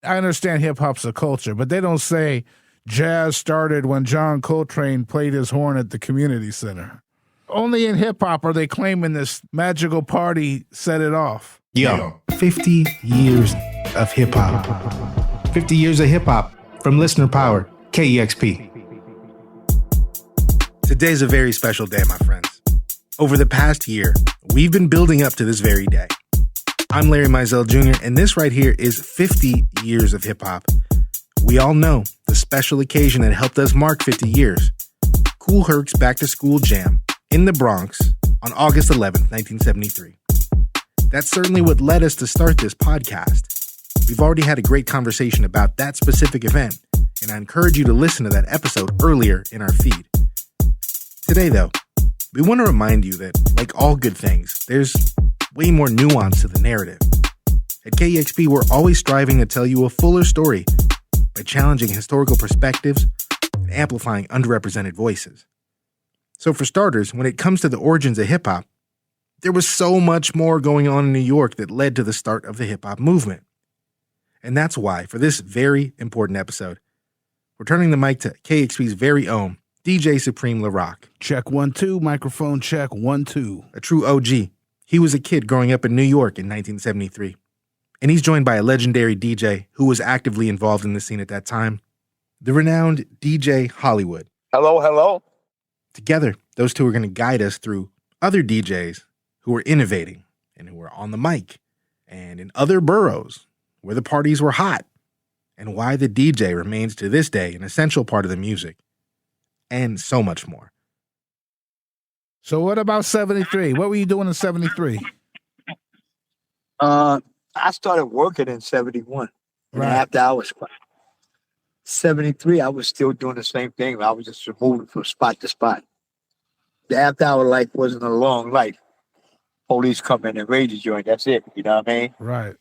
I understand hip hop's a culture, but they don't say jazz started when John Coltrane played his horn at the community center. Only in hip hop are they claiming this magical party set it off. Yo, 50 years of hip hop. 50 years of hip hop from listener power, KEXP. Today's a very special day, my friends. Over the past year, we've been building up to this very day. I'm Larry Mizell Jr., and this right here is 50 years of hip hop. We all know the special occasion that helped us mark 50 years. Kool Herc's Back to School Jam in the Bronx on August 11th, 1973. That's certainly what led us to start this podcast. We've already had a great conversation about that specific event, and I encourage you to listen to that episode earlier in our feed. Today, though, we want to remind you that, like all good things, there's way more nuance to the narrative. At KEXP, we're always striving to tell you a fuller story by challenging historical perspectives and amplifying underrepresented voices. So for starters, when it comes to the origins of hip-hop, there was so much more going on in New York that led to the start of the hip-hop movement. And that's why, for this very important episode, we're turning the mic to KEXP's very own DJ Supreme LaRock. Check 1 2, microphone check 1 2. A true OG. He was a kid growing up in New York in 1973. And he's joined by a legendary DJ who was actively involved in the scene at that time, the renowned DJ Hollywood. Hello, hello. Together, those two are going to guide us through other DJs who were innovating and who were on the mic and in other boroughs where the parties were hot, and why the DJ remains to this day an essential part of the music, and so much more. So what about 73? What were you doing in 73? I started working in 71 in the after hours spot. 73, I was still doing the same thing. I was just moving from spot to spot. The after hour life wasn't a long life. Police come in and raid the joint. That's it. You know what I mean? Right.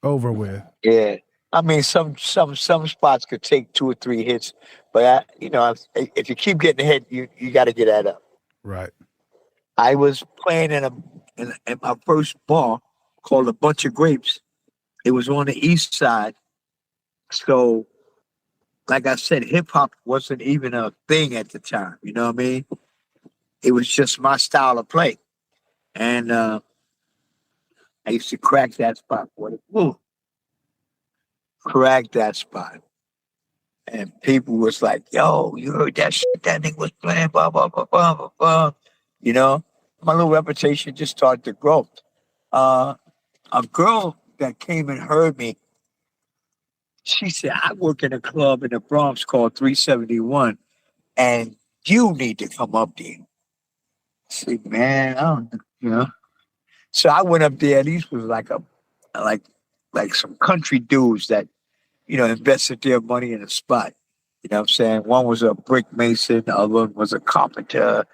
Over with. Yeah. I mean, some spots could take 2 or 3 hits, but if you keep getting a hit, you got to get that up. Right. I was playing in my first bar called A Bunch of Grapes. It was on the east side. So, like I said, hip-hop wasn't even a thing at the time. You know what I mean? It was just my style of play. And I used to crack that spot. Crack that spot. And people was like, yo, you heard that shit that nigga was playing, blah, blah, blah, blah, blah, blah. You know, my little reputation just started to grow. A girl that came and heard me, she said, I work in a club in the Bronx called 371, and you need to come up there. I said, man, I don't know. So I went up there. These was like some country dudes that, invested their money in a spot. You know what I'm saying? One was a brick mason, the other one was a carpenter.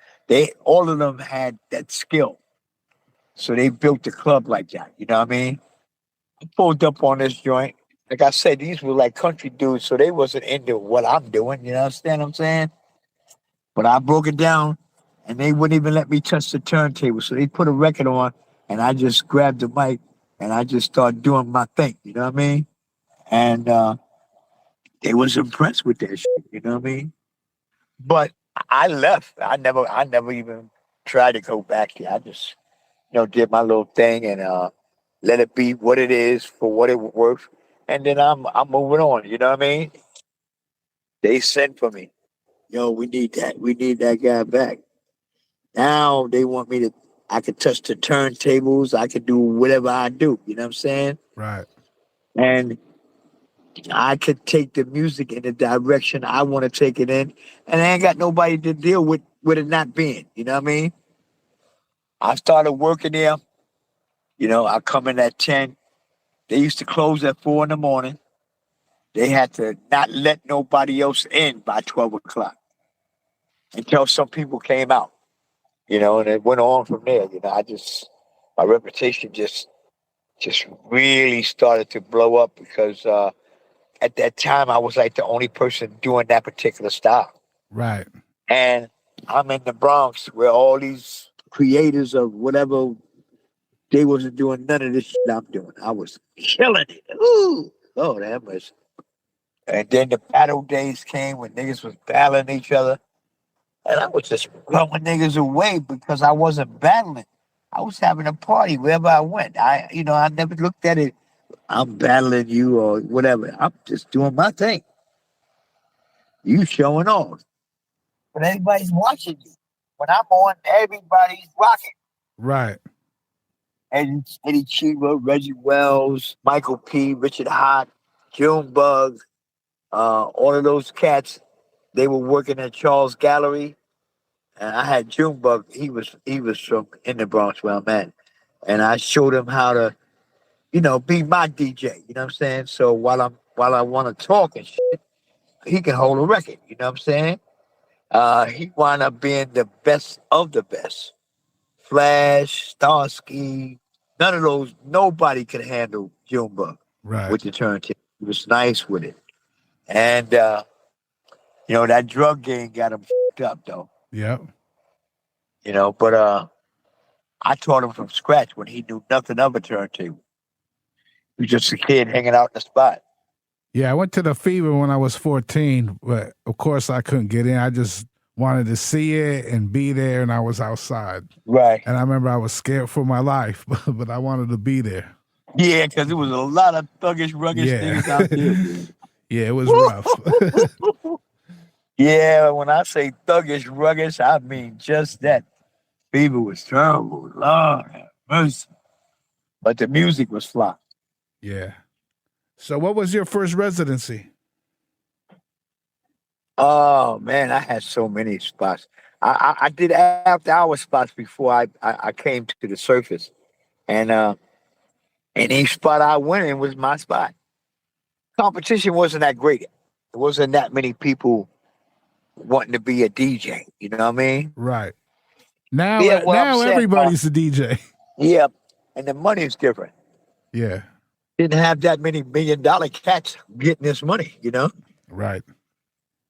All of them had that skill. So they built the club like that. You know what I mean? I pulled up on this joint. Like I said, these were like country dudes, so they wasn't into what I'm doing. You understand what I'm saying? But I broke it down, and they wouldn't even let me touch the turntable. So they put a record on, and I just grabbed the mic, and I just started doing my thing. You know what I mean? And they was impressed with that shit. You know what I mean? But I left. I never even tried to go back there. I just, did my little thing and let it be what it is for what it was worth. And then I'm moving on. You know what I mean? They sent for me. Yo, we need that. We need that guy back. Now they want me I could touch the turntables. I could do whatever I do. You know what I'm saying? Right. And I could take the music in the direction I want to take it in. And I ain't got nobody to deal with it not being. You know what I mean? I started working there. I come in at 10. They used to close at 4 in the morning. They had to not let nobody else in by 12 o'clock until some people came out, and it went on from there. My reputation just really started to blow up because at that time I was like the only person doing that particular style. Right. And I'm in the Bronx where all these creators of whatever, they wasn't doing none of this shit I'm doing. I was killing it. Ooh. Lord have mercy. And then the battle days came when niggas was battling each other. And I was just blowing niggas away because I wasn't battling. I was having a party wherever I went. I never looked at it. I'm battling you or whatever. I'm just doing my thing. You showing off. But everybody's watching you. When I'm on, everybody's rocking. Right. Eddie Cheever, Reggie Wells, Michael P., Richard Hott, Junebug, all of those cats, they were working at Charles Gallery. And I had Junebug, he was from in the Bronx where I'm at. And I showed him how to, be my DJ, you know what I'm saying? So while I want to talk and shit, he can hold a record, you know what I'm saying? He wound up being the best of the best. Flash, Starsky, none of those, nobody could handle Junebug with the turntable. He was nice with it. And, that drug game got him fucked up, though. Yep. But I taught him from scratch when he knew nothing of a turntable. He was just a kid hanging out in the spot. Yeah, I went to the Fever when I was 14, but of course I couldn't get in. I just wanted to see it and be there, and I was outside. Right. And I remember I was scared for my life, but I wanted to be there. Yeah, because there was a lot of thuggish, ruggish things out there. Yeah, it was rough. Yeah, when I say thuggish, ruggish, I mean just that. Fever was terrible. Lord have mercy. But the music was fly. Yeah. So what was your first residency? Oh, man, I had so many spots. I did after-hour spots before I came to the surface. And each spot I went in was my spot. Competition wasn't that great. There wasn't that many people wanting to be a DJ. You know what I mean? Right. Now, Yeah, well, now everybody's a DJ. Yeah, and the money is different. Yeah. Didn't have that many $1 million cats getting this money, Right.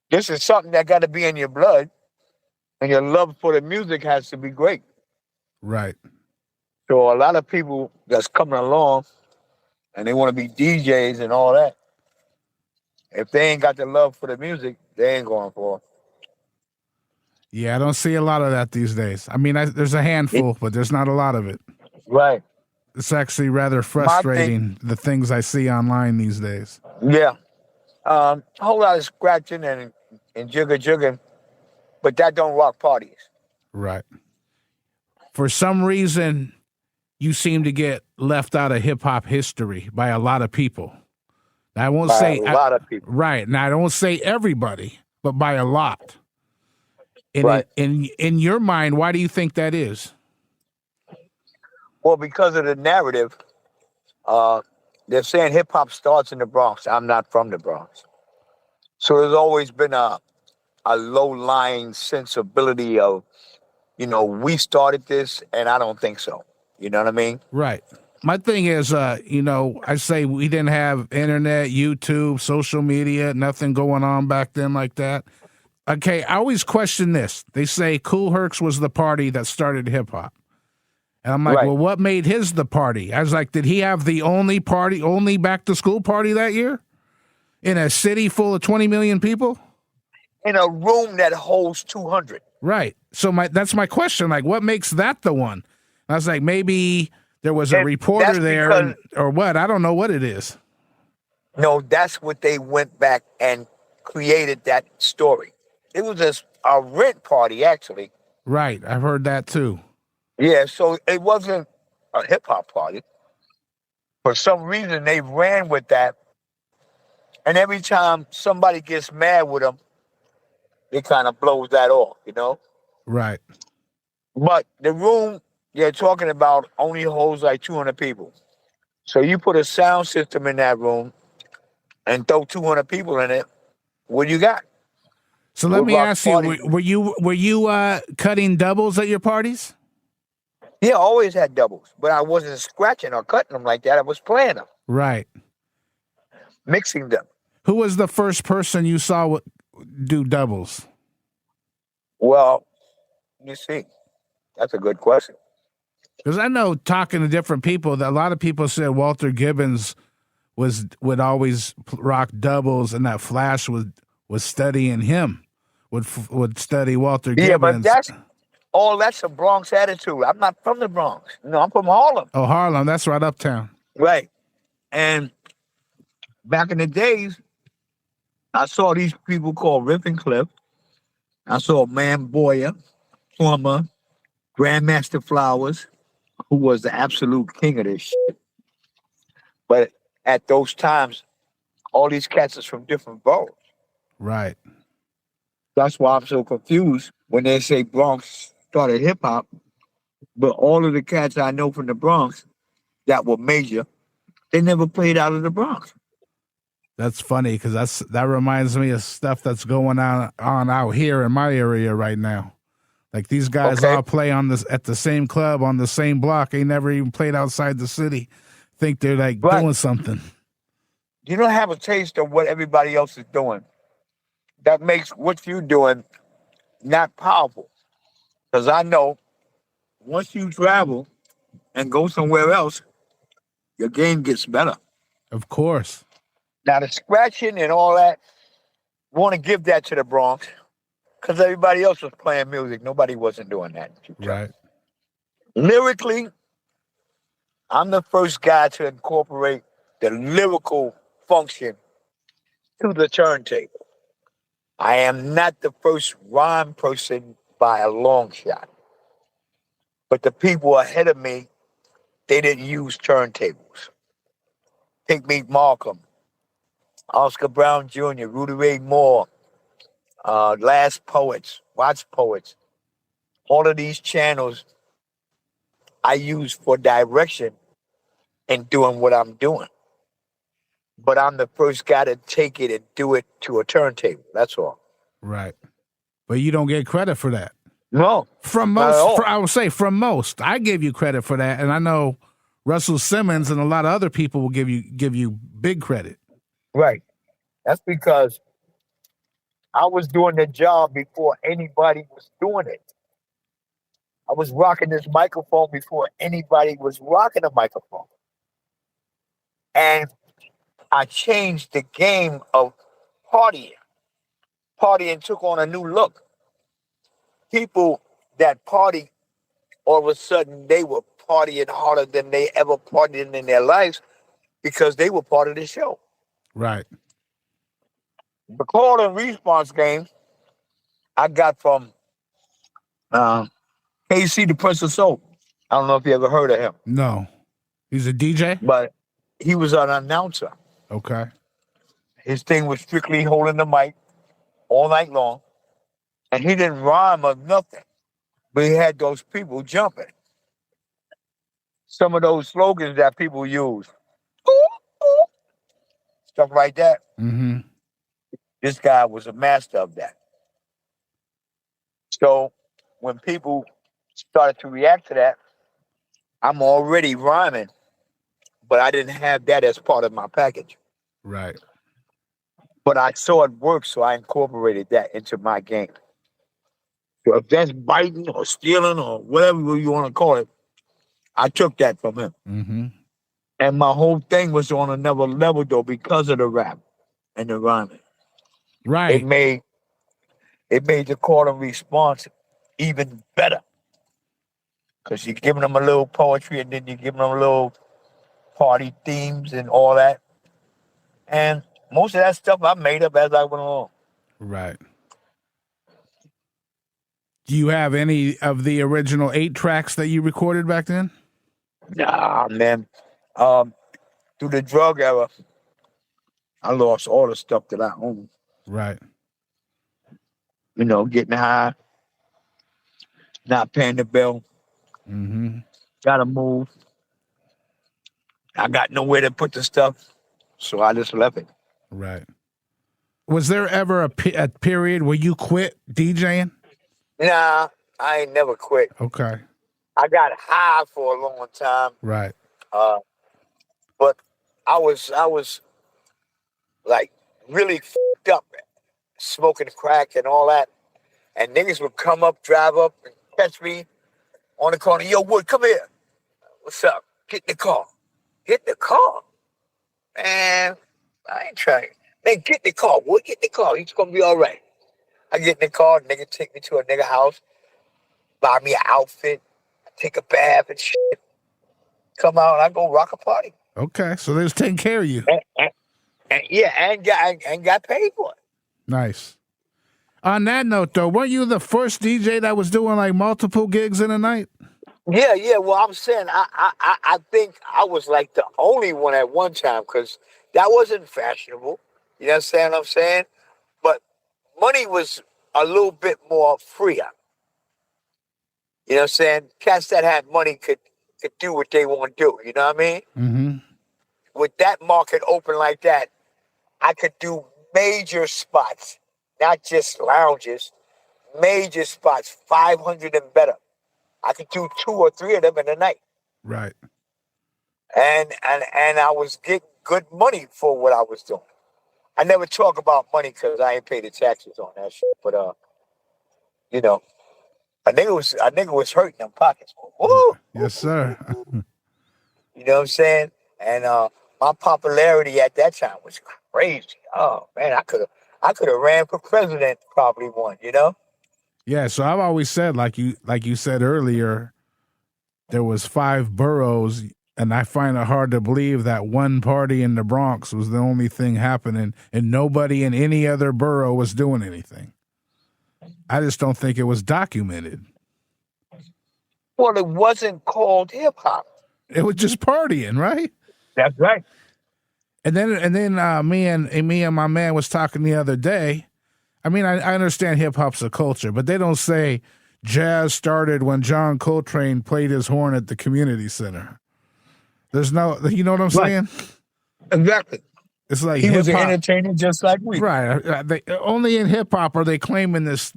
This is something that got to be in your blood, and your love for the music has to be great. Right. So a lot of people that's coming along, and they want to be DJs and all that, if they ain't got the love for the music, they ain't going for it. Yeah, I don't see a lot of that these days. I mean, there's a handful, but there's not a lot of it. Right. It's actually rather frustrating, the things I see online these days. Yeah. A whole lot of scratching and jigger, but that don't rock parties. Right. For some reason, you seem to get left out of hip-hop history by a lot of people. I won't say a lot of people. Right. Now, I don't say everybody, but by a lot. Right. In your mind, why do you think that is? Well, because of the narrative, they're saying hip hop starts in the Bronx. I'm not from the Bronx. So there's always been a low-lying sensibility of, we started this, and I don't think so. You know what I mean? Right. My thing is, I say we didn't have internet, YouTube, social media, nothing going on back then like that. Okay, I always question this. They say Kool Herc's was the party that started hip-hop. And I'm like, Well, what made his the party? I was like, did he have the only back-to-school party that year? In a city full of 20 million people? In a room that holds 200. Right. So that's my question. Like, what makes that the one? I was like, maybe there was a reporter there or what? I don't know what it is. No, that's what they went back and created that story. It was a rent party, actually. Right. I've heard that, too. Yeah, so it wasn't a hip-hop party. For some reason, they ran with that. And every time somebody gets mad with them, it kind of blows that off, Right. But the room you're talking about only holds like 200 people. So you put a sound system in that room and throw 200 people in it, what you got? So let me ask you, were you cutting doubles at your parties? Yeah, I always had doubles, but I wasn't scratching or cutting them like that. I was playing them. Right. Mixing them. Who was the first person you saw do doubles? Well, you see, that's a good question. Because I know talking to different people that a lot of people said Walter Gibbons would always rock doubles, and that Flash was studying him, would study Walter Yeah, but Gibbons. that's a Bronx attitude. I'm not from the Bronx. No, I'm from Harlem. Oh, Harlem, that's right uptown. Right. And back in the days, I saw these people called Rip and Cliff. I saw Man Boyer, Plumber, Grandmaster Flowers, who was the absolute king of this shit. But at those times, all these cats is from different boroughs. Right. That's why I'm so confused when they say Bronx started hip hop. But all of the cats I know from the Bronx that were major, they never played out of the Bronx. That's funny because that reminds me of stuff that's going on out here in my area right now. Like these guys all play at the same club on the same block. They never even played outside the city. Think they're like doing something. You don't have a taste of what everybody else is doing. That makes what you're doing not powerful. Because I know once you travel and go somewhere else, your game gets better. Of course. Now, the scratching and all that, want to give that to the Bronx because everybody else was playing music. Nobody wasn't doing that. Right. Lyrically, I'm the first guy to incorporate the lyrical function to the turntable. I am not the first rhyme person by a long shot. But the people ahead of me, they didn't use turntables. Take Meet Markham, Oscar Brown Jr., Rudy Ray Moore, Last Poets, Watch Poets. All of these channels I use for direction in doing what I'm doing. But I'm the first guy to take it and do it to a turntable. That's all. Right. But you don't get credit for that. No. From most, I would say from most. I give you credit for that. And I know Russell Simmons and a lot of other people will give you big credit. Right. That's because I was doing the job before anybody was doing it. I was rocking this microphone before anybody was rocking a microphone. And I changed the game of partying. Partying took on a new look. People that party, all of a sudden, they were partying harder than they ever partied in their lives because they were part of the show. Right. The call and response game I got from KC, the Prince of Soul. I don't know if you ever heard of him. No. He's a DJ? But he was an announcer. Okay. His thing was strictly holding the mic all night long. And he didn't rhyme or nothing. But he had those people jumping. Some of those slogans that people use. Stuff like that. Mm-hmm. This guy was a master of that. So when people started to react to that, I'm already rhyming, but I didn't have that as part of my package. Right. But I saw it work, so I incorporated that into my game. So if that's biting or stealing or whatever you want to call it, I took that from him. Mm-hmm. And my whole thing was on another level, though, because of the rap and the rhyming. Right. It made the call and response even better. Because you're giving them a little poetry and then you're giving them a little party themes and all that. And most of that stuff I made up as I went along. Right. Do you have any of the original 8 tracks that you recorded back then? Nah, man. Through the drug era, I lost all the stuff that I owned. Right. You know, getting high, not paying the bill. Mm-hmm. Gotta move. I got nowhere to put the stuff, so I just left it. Right. Was there ever a period where you quit DJing? Nah, I ain't never quit. Okay. I got high for a long time. Right. But I was like really fucked up, smoking crack and all that. And niggas would come up, drive up, and catch me on the corner. Yo, Wood, come here. What's up? Get in the car. Hit the car. Man, I ain't trying. Man, get in the car. We'll get in the car. It's gonna be all right. I get in the car, nigga take me to a nigga house, buy me an outfit, take a bath and shit. Come out and I go rock a party. Okay, so they was taking care of you. And yeah, and got paid for it. Nice. On that note, though, weren't you the first DJ that was doing like multiple gigs in a night? Yeah. Well, I'm saying I think I was like the only one at one time because that wasn't fashionable. You know what I'm saying? But money was a little bit more freer. You know what I'm saying? Cats that had money could do what they want to do. You know what I mean? Mm-hmm. With that market open like that, I could do major spots, not just lounges, major spots, 500 and better. I could do 2 or 3 of them in a night. Right. And I was getting good money for what I was doing. I never talk about money because I ain't paid the taxes on that shit. But you know, a nigga was hurting them pockets. Woo! Yes, sir. You know what I'm saying? And my popularity at that time was crazy. Oh man, I could have ran for president probably one, you know? Yeah, so I've always said, like you said earlier, there was 5 boroughs, and I find it hard to believe that one party in the Bronx was the only thing happening, and nobody in any other borough was doing anything. I just don't think it was documented. Well, it wasn't called hip hop. It was just partying, right? That's right. And then me and my man was talking the other day. I mean, I understand hip hop's a culture, but they don't say jazz started when John Coltrane played his horn at the community center. There's no, you know what I'm saying? Exactly. It's like he was an hip-hop. entertainer just like we. Right. Only in hip hop are they claiming this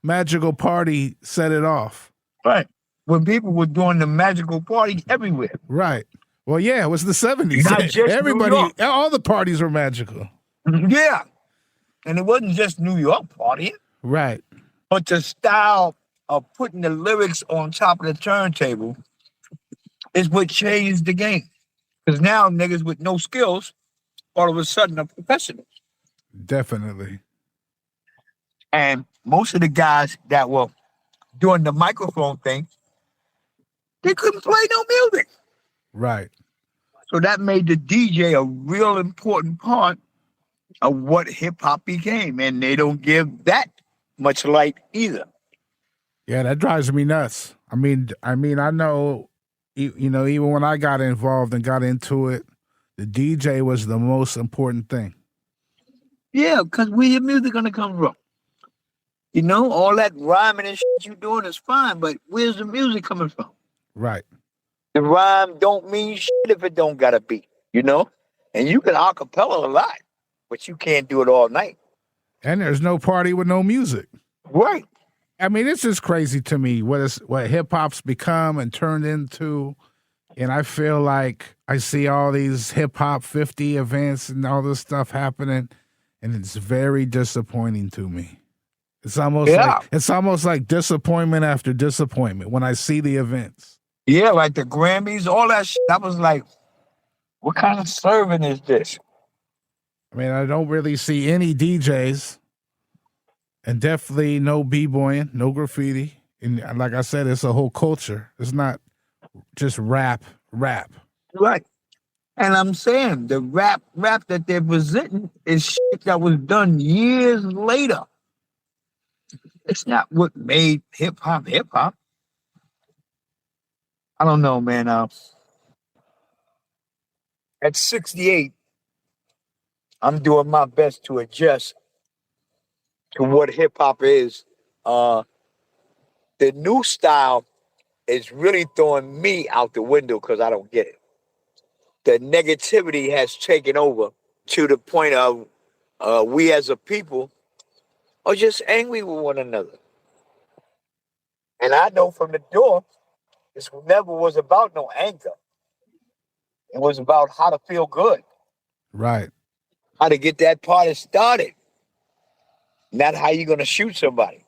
magical party set it off. Right. When people were doing the magical party everywhere. Right. Well, yeah, it was the 70s. Not just Everybody, New York. all the parties were magical. Yeah. And it wasn't just New York partying, Right. but the style of putting the lyrics on top of the turntable is what changed the game. Because now niggas with no skills all of a sudden are professionals. Definitely. And most of the guys that were doing the microphone thing, they couldn't play no music. Right. So that made the DJ a real important part of what hip hop became. And they don't give that much light either. Yeah, that drives me nuts. I mean, I know, you know, even when I got involved and got into it, the DJ was the most important thing. Yeah, because where your music gonna come from? You know, all that rhyming and shit you doing is fine, but where's the music coming from? Right. The rhyme don't mean shit if it don't got a beat, you know? And you can acapella a lot, but you can't do it all night. And there's no party with no music. Right. I mean, it's just crazy to me what hip hop's become and turned into. And I feel like I see all these hip hop 50 events and all this stuff happening, and it's very disappointing to me. It's almost like disappointment after disappointment when I see the events. Yeah, like the Grammys, all that shit. I was like, what kind of serving is this? I mean, I don't really see any DJs, and definitely no b-boying, no graffiti. And like I said, it's a whole culture. It's not just rap. Right. And I'm saying the rap that they're presenting is shit that was done years later. It's not what made hip hop. I don't know, man. At 68, I'm doing my best to adjust to what hip hop is. The new style is really throwing me out the window because I don't get it. The negativity has taken over to the point of we as a people are just angry with one another. And I know from the door, this never was about no anger. It was about how to feel good. Right. How to get that party started. Not how you're going to shoot somebody.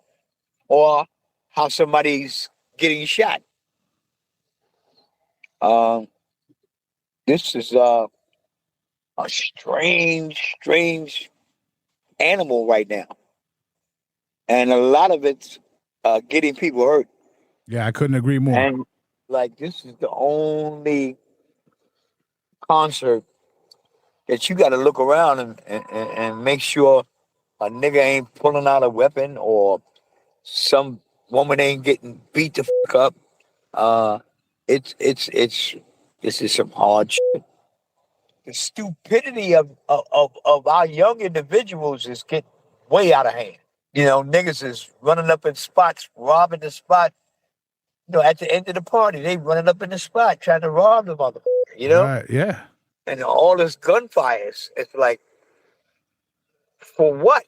Or how somebody's getting shot. This is a strange animal right now, and a lot of it's getting people hurt. Yeah, I couldn't agree more. And like this is the only concert that you got to look around and make sure a nigga ain't pulling out a weapon or some woman ain't getting beat the fuck up. Uh, it's this is some hard shit. The stupidity of our young individuals is getting way out of hand. You know, niggas is running up in spots, robbing the spot. You know, at the end of the party, they running up in the spot trying to rob the motherfucker. You know, Right, yeah. and all this gunfires. It's like, for what?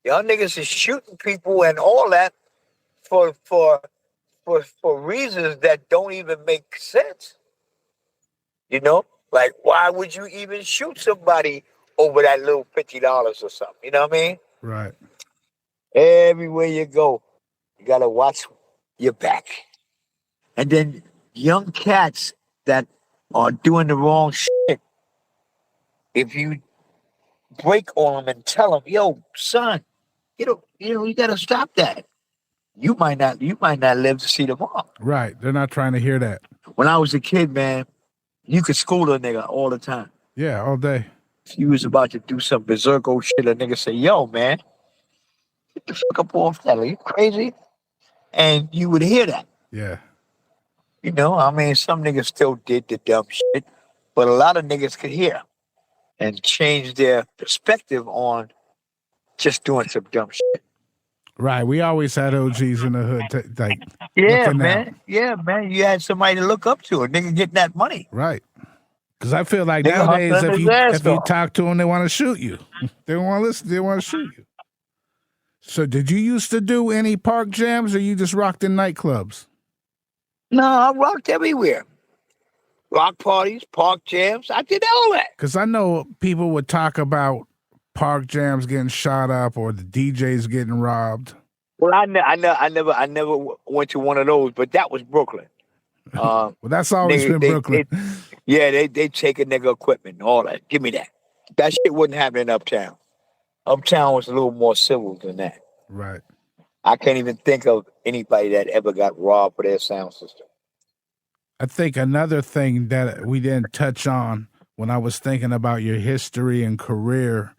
Y'all niggas is shooting people and all that for reasons that don't even make sense. You know, like why would you even shoot somebody over that little $50 or something? You know what I mean? Right. Everywhere you go, you gotta watch your back. And then young cats that are doing the wrong shit. If you break on them and tell them, "Yo, son, you gotta stop that." You might not live to see tomorrow. Right. They're not trying to hear that. When I was a kid, man, you could school a nigga all the time. Yeah, all day. If you was about to do some berserko shit, a nigga say, "Yo, man, get the fuck up off that. Are you crazy?" And you would hear that. Yeah. You know, I mean, some niggas still did the dumb shit, but a lot of niggas could hear and change their perspective on just doing some dumb shit. Right. We always had OGs in the hood, like, Yeah, looking man. out. Yeah, man. You had somebody to look up to. A nigga getting that money. Right. Because I feel like Nigga nowadays, hustling if his you ass off. talk to them, they want to shoot you. They don't want to listen. They want to shoot you. So, did you used to do any park jams, or you just rocked in nightclubs? No, I rocked everywhere. Rock parties, park jams. I did all that. Because I know people would talk about park jams getting shot up or the DJs getting robbed. Well, I never went to one of those, but that was Brooklyn. Well, that's always been Brooklyn. They take a nigga equipment and all that. Give me that. That shit wouldn't happen in Uptown. Uptown was a little more civil than that. Right. I can't even think of anybody that ever got robbed for their sound system. I think another thing that we didn't touch on when I was thinking about your history and career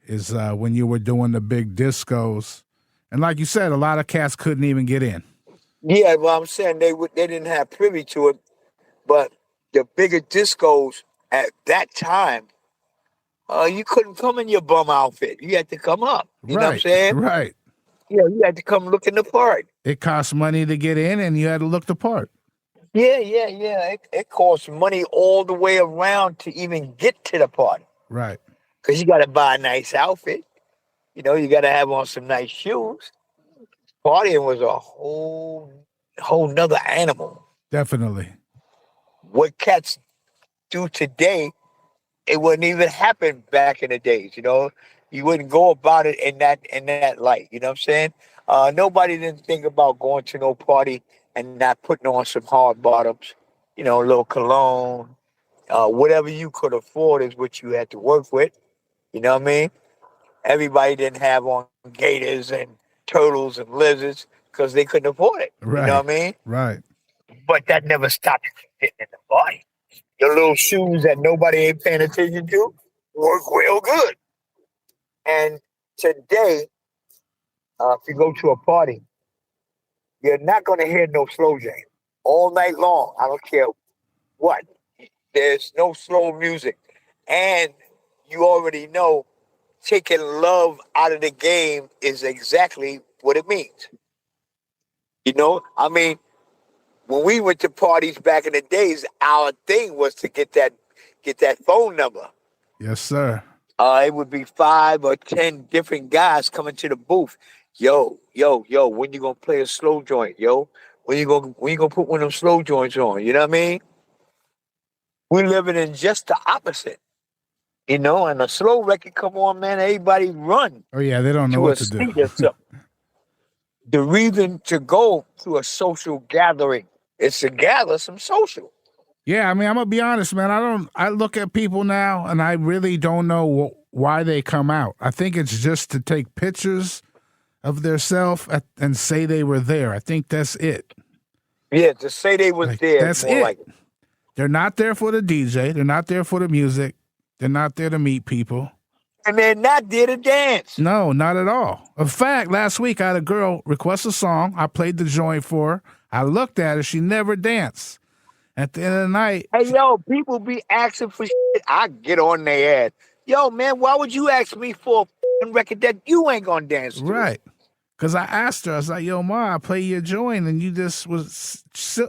is when you were doing the big discos. And like you said, a lot of cats couldn't even get in. Yeah, well, I'm saying they didn't have privy to it, but the bigger discos at that time, you couldn't come in your bum outfit. You had to come up. You know what I'm saying? Right. Yeah, you had to come looking the part. It cost money to get in, and you had to look the part. Yeah. It costs money all the way around to even get to the party. Right. Because you got to buy a nice outfit. You know, you got to have on some nice shoes. Partying was a whole nother animal. Definitely. What cats do today, it wouldn't even happen back in the days. You know, you wouldn't go about it in that light. You know what I'm saying? Nobody didn't think about going to no party and not putting on some hard bottoms. You know, a little cologne. Whatever you could afford is what you had to work with. You know what I mean? Everybody didn't have on gators and turtles and lizards because they couldn't afford it. Right. You know what I mean? Right. But that never stopped you from getting in the party. Your little shoes that nobody ain't paying attention to work real good. And today, if you go to a party, you're not going to hear no slow jam all night long. I don't care what. There's no slow music. And you already know taking love out of the game is exactly what it means. You know, I mean, when we went to parties back in the days, our thing was to get that phone number. Yes, sir. It would be 5 or 10 different guys coming to the booth. Yo, when you gonna play a slow joint, yo? When you gonna put one of them slow joints on? You know what I mean? We're living in just the opposite. You know, and a slow record come on, man, everybody run. Oh, yeah, they don't know what to do. The reason to go to a social gathering is to gather some social. Yeah, I mean, I'm gonna be honest, man. I look at people now, and I really don't know why they come out. I think it's just to take pictures of themselves and say they were there. I think that's it. Yeah, to say they was Like, there that's is more it. like it. They're not there for the DJ. They're not there for the music. They're not there to meet people. And they're not there to dance. No, not at all. In fact, last week I had a girl request a song. I played the joint for her. I looked at her. She never danced. At the end of the night, Hey, yo, people be asking for shit. I get on their ass. Yo, man, why would you ask me for a record that you ain't gonna dance to? right. Because I asked her, I was like, yo, Ma, I play your joint and you just was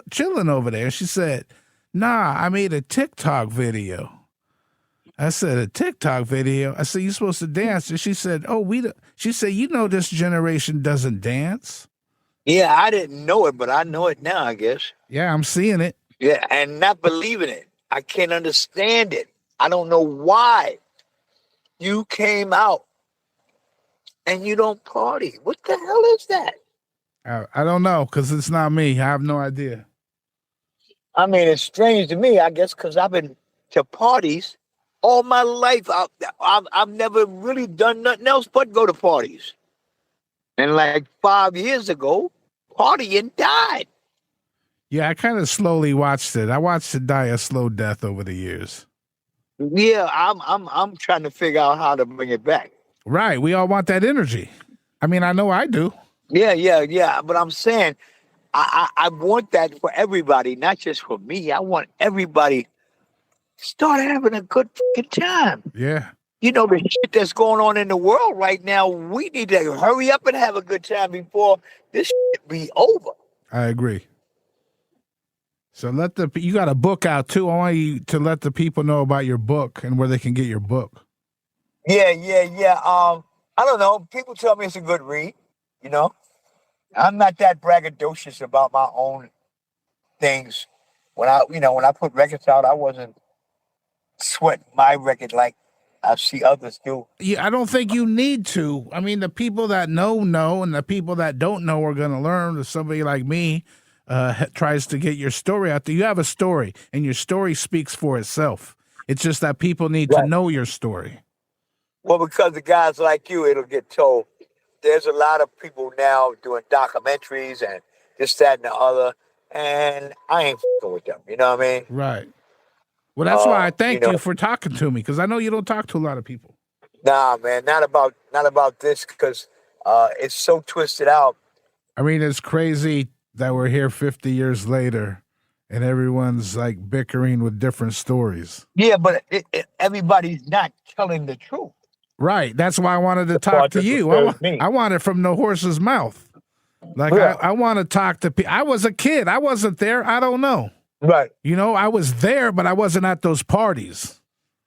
chilling over there. And she said, nah, I made a TikTok video. I said, a TikTok video? I said, you supposed to dance. And she said, she said, you know this generation doesn't dance. Yeah, I didn't know it, but I know it now, I guess. Yeah, I'm seeing it. Yeah, and not believing it. I can't understand it. I don't know why you came out and you don't party. What the hell is that? I don't know, because it's not me. I have no idea. I mean, it's strange to me, I guess, because I've been to parties all my life. I've never really done nothing else but go to parties. And like 5 years ago, partying died. Yeah, I kind of slowly watched it. I watched it die a slow death over the years. Yeah, I'm trying to figure out how to bring it back. Right. We all want that energy. I mean, I know I do. Yeah. But I'm saying I want that for everybody, not just for me. I want everybody to start having a good fucking time. Yeah. You know, the shit that's going on in the world right now, we need to hurry up and have a good time before this shit be over. I agree. So you got a book out too. I want you to let the people know about your book and where they can get your book. Yeah. I don't know. People tell me it's a good read. You know, I'm not that braggadocious about my own things. When I put records out, I wasn't sweating my record like I see others do. Yeah, I don't think you need to. I mean, the people that know, and the people that don't know are going to learn. If somebody like me tries to get your story out there, you have a story, and your story speaks for itself. It's just that people need to know your story. Well, because of guys like you, it'll get told. There's a lot of people now doing documentaries and this, that, and the other, and I ain't fucking with them. You know what I mean? Right. Well, that's why I thank you for talking to me, because I know you don't talk to a lot of people. Nah, man, not about this, because it's so twisted out. I mean, it's crazy that we're here 50 years later, and everyone's like bickering with different stories. Yeah, but everybody's not telling the truth. Right. That's why I wanted to talk to you. I want it from the horse's mouth. Like, I want to talk to people. I was a kid. I wasn't there. I don't know. Right. You know, I was there, but I wasn't at those parties.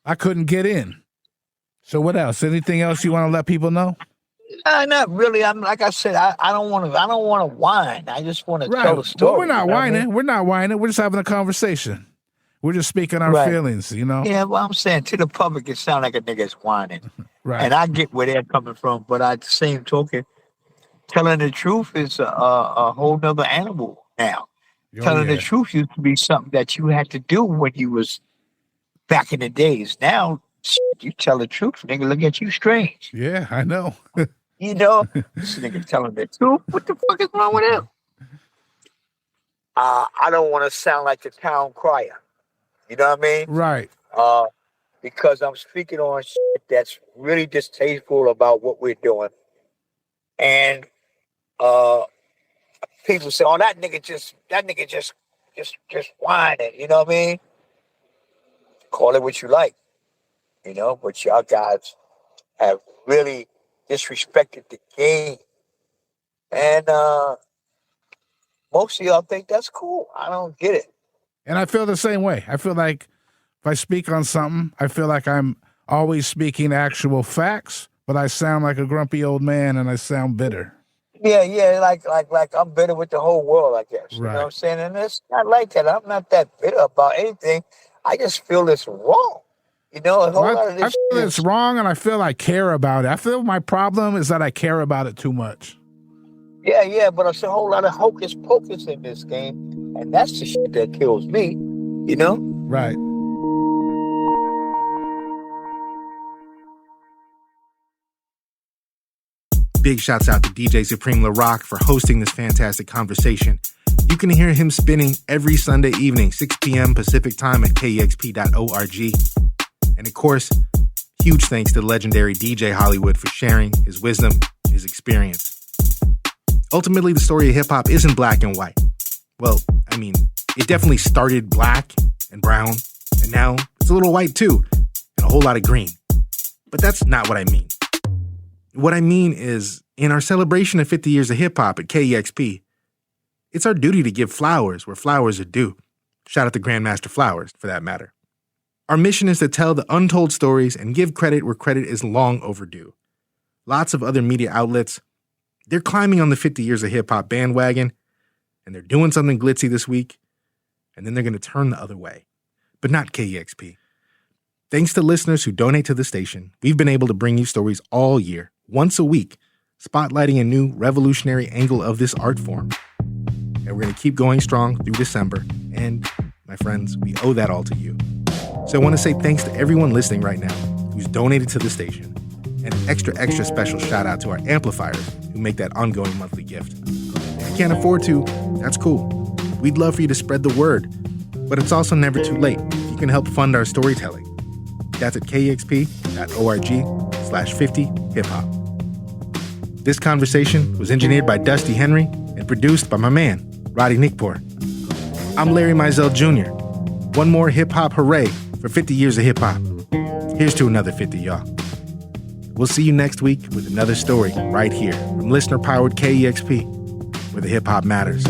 I couldn't get in. So what else? Anything else you want to let people know? Not really. I'm like I said. I don't want to whine. I just want to tell the story. Well, we're not whining. I mean? We're not whining. We're just having a conversation. We're just speaking our feelings. You know. Yeah. Well, I'm saying to the public, it sounds like a nigga's whining. Right. And I get where they're coming from, but at the same token, telling the truth is a whole nother animal now. Telling the truth used to be something that you had to do when you was back in the days. Now, you tell the truth, nigga, look at you strange. Yeah, I know. You know, this nigga telling the truth. What the fuck is wrong with him? I don't want to sound like the town crier. You know what I mean? Right. Because I'm speaking on shit that's really distasteful about what we're doing. And people say, "Oh, that nigga just whining." You know what I mean? Call it what you like, you know. But y'all guys have really disrespected the game, and most of y'all think that's cool. I don't get it. And I feel the same way. I feel like if I speak on something, I feel like I'm always speaking actual facts, but I sound like a grumpy old man, and I sound bitter. Yeah, like I'm bitter with the whole world, I guess. Right. You know what I'm saying? And it's not like that. I'm not that bitter about anything. I just feel it's wrong. You know, a whole lot of this I feel it's wrong, and I feel I care about it. I feel my problem is that I care about it too much. Yeah, but it's a whole lot of hocus pocus in this game, and that's the shit that kills me. you know? Right. Big shouts out to DJ Supreme LaRock for hosting this fantastic conversation. You can hear him spinning every Sunday evening, 6 p.m. Pacific time at KEXP.org. And of course, huge thanks to the legendary DJ Hollywood for sharing his wisdom, his experience. Ultimately, the story of hip-hop isn't black and white. Well, I mean, it definitely started black and brown, and now it's a little white too, and a whole lot of green. But that's not what I mean. What I mean is, in our celebration of 50 years of hip-hop at KEXP, it's our duty to give flowers where flowers are due. Shout out to Grandmaster Flowers, for that matter. Our mission is to tell the untold stories and give credit where credit is long overdue. Lots of other media outlets, they're climbing on the 50 years of hip-hop bandwagon, and they're doing something glitzy this week, and then they're going to turn the other way. But not KEXP. Thanks to listeners who donate to the station, we've been able to bring you stories all year, once a week, spotlighting a new revolutionary angle of this art form. And we're going to keep going strong through December. And, my friends, we owe that all to you. So I want to say thanks to everyone listening right now who's donated to the station. And an extra special shout out to our amplifiers who make that ongoing monthly gift. If you can't afford to, that's cool. We'd love for you to spread the word. But it's also never too late. You can help fund our storytelling. That's at kexp.org/50hiphop. This conversation was engineered by Dusty Henry and produced by my man, Roddy Nikpour. I'm Larry Mizell Jr. One more hip-hop hooray for 50 years of hip-hop. Here's to another 50, y'all. We'll see you next week with another story right here from listener-powered KEXP, where the hip-hop matters.